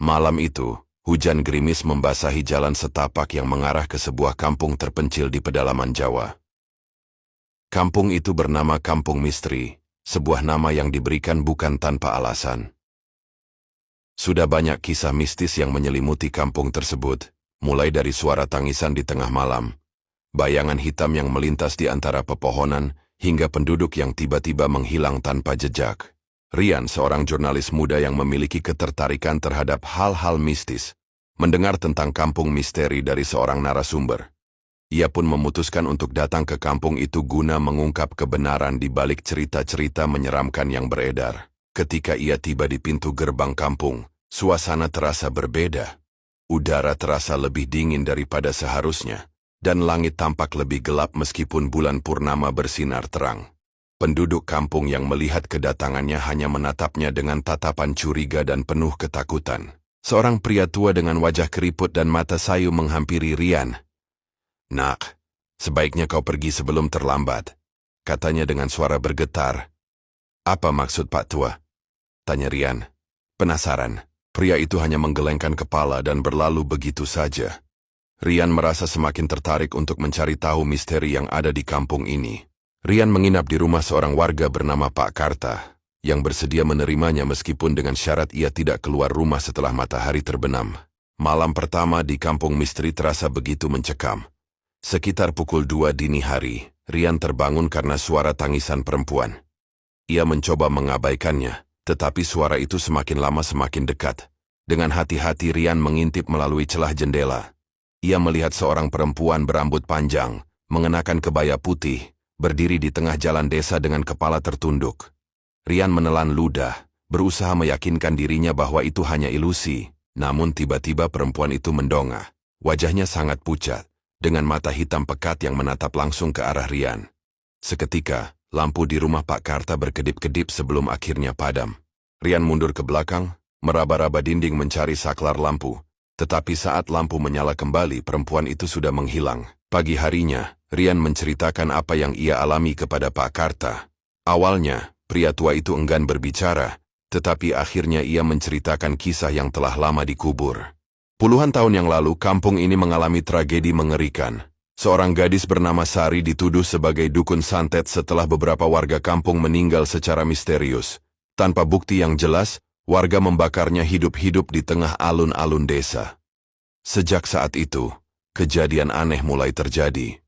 Malam itu, hujan gerimis membasahi jalan setapak yang mengarah ke sebuah kampung terpencil di pedalaman Jawa. Kampung itu bernama Kampung Misteri, sebuah nama yang diberikan bukan tanpa alasan. Sudah banyak kisah mistis yang menyelimuti kampung tersebut, mulai dari suara tangisan di tengah malam, bayangan hitam yang melintas di antara pepohonan, hingga penduduk yang tiba-tiba menghilang tanpa jejak. Rian, seorang jurnalis muda yang memiliki ketertarikan terhadap hal-hal mistis, mendengar tentang kampung misteri dari seorang narasumber. Ia pun memutuskan untuk datang ke kampung itu guna mengungkap kebenaran di balik cerita-cerita menyeramkan yang beredar. Ketika ia tiba di pintu gerbang kampung, suasana terasa berbeda. Udara terasa lebih dingin daripada seharusnya, dan langit tampak lebih gelap meskipun bulan purnama bersinar terang. Penduduk kampung yang melihat kedatangannya hanya menatapnya dengan tatapan curiga dan penuh ketakutan. Seorang pria tua dengan wajah keriput dan mata sayu menghampiri Rian. "Nak, sebaiknya kau pergi sebelum terlambat," katanya dengan suara bergetar. "Apa maksud Pak Tua?" tanya Rian. Penasaran, pria itu hanya menggelengkan kepala dan berlalu begitu saja. Rian merasa semakin tertarik untuk mencari tahu misteri yang ada di kampung ini. Rian menginap di rumah seorang warga bernama Pak Karta, yang bersedia menerimanya meskipun dengan syarat ia tidak keluar rumah setelah matahari terbenam. Malam pertama di kampung misteri terasa begitu mencekam. Sekitar pukul 2 dini hari, Rian terbangun karena suara tangisan perempuan. Ia mencoba mengabaikannya, tetapi suara itu semakin lama semakin dekat. Dengan hati-hati Rian mengintip melalui celah jendela. Ia melihat seorang perempuan berambut panjang, mengenakan kebaya putih, berdiri di tengah jalan desa dengan kepala tertunduk. Rian menelan ludah, berusaha meyakinkan dirinya bahwa itu hanya ilusi. Namun tiba-tiba perempuan itu mendongak. Wajahnya sangat pucat, dengan mata hitam pekat yang menatap langsung ke arah Rian. Seketika, lampu di rumah Pak Karta berkedip-kedip sebelum akhirnya padam. Rian mundur ke belakang, meraba-raba dinding mencari saklar lampu. Tetapi saat lampu menyala kembali, perempuan itu sudah menghilang. Pagi harinya, Rian menceritakan apa yang ia alami kepada Pak Karta. Awalnya, pria tua itu enggan berbicara, tetapi akhirnya ia menceritakan kisah yang telah lama dikubur. Puluhan tahun yang lalu, kampung ini mengalami tragedi mengerikan. Seorang gadis bernama Sari dituduh sebagai dukun santet setelah beberapa warga kampung meninggal secara misterius. Tanpa bukti yang jelas, warga membakarnya hidup-hidup di tengah alun-alun desa. Sejak saat itu, kejadian aneh mulai terjadi.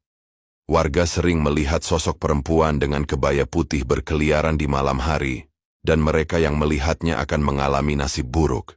Warga sering melihat sosok perempuan dengan kebaya putih berkeliaran di malam hari, dan mereka yang melihatnya akan mengalami nasib buruk.